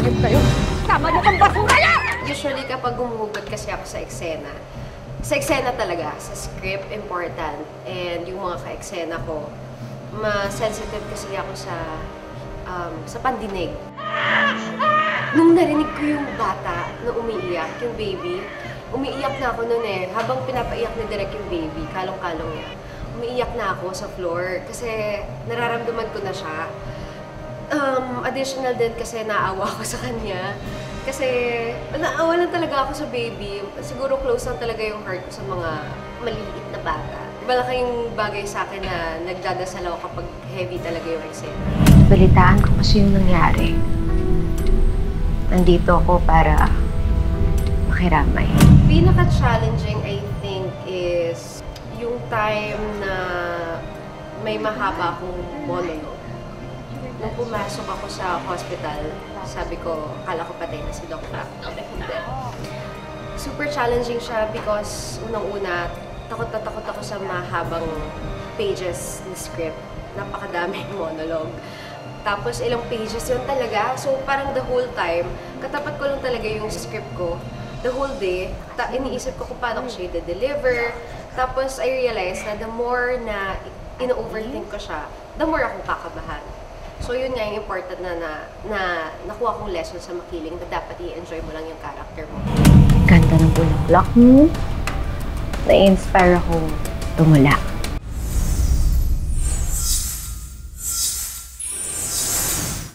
Hayop kayo! Tama niyo kang basura lang! Usually kapag gumuhugot kasi ako sa eksena talaga, sa script, important. And yung mga ka-eksena ko, ma-sensitive kasi ako sa pandinig. Nung narinig ko yung bata na umiiyak, yung baby, umiiyak na ako noon eh. Habang pinapaiyak ni Direk yung baby, kalong-kalong niya, umiiyak na ako sa floor kasi nararamdaman ko na siya. Additional din kasi naawa ako sa kanya. Kasi naawa lang talaga ako sa baby. Siguro close lang talaga yung heart ko sa mga maliliit na bata. Malaking bagay sa akin na nagdadasal ako kapag heavy talaga yung eksena. Balitaan ko kasi yung nangyari. Nandito ako para makiramay. Pinaka-challenging, I think, is yung time na may mahaba akong monologue. Nung pumasok ako sa hospital, sabi ko, akala ko patay na si Doc Mac. Hindi. Super challenging siya because unang-una, takot na takot ako sa mahabang pages na script. Napakadaming monologue. Tapos ilang pages yun talaga. So parang the whole time, katapat ko lang talaga yung script ko. The whole day, iniisip ko kung paano ko siya i-deliver. Tapos I realized na the more na ino-overthink ko siya, the more akong kakabahan. So yun nga yung important na nakuha kong lesson sa Makiling na dapat i-enjoy mo lang yung character mo. Ganda ng bulaklak mo. Na-inspire ako tumula.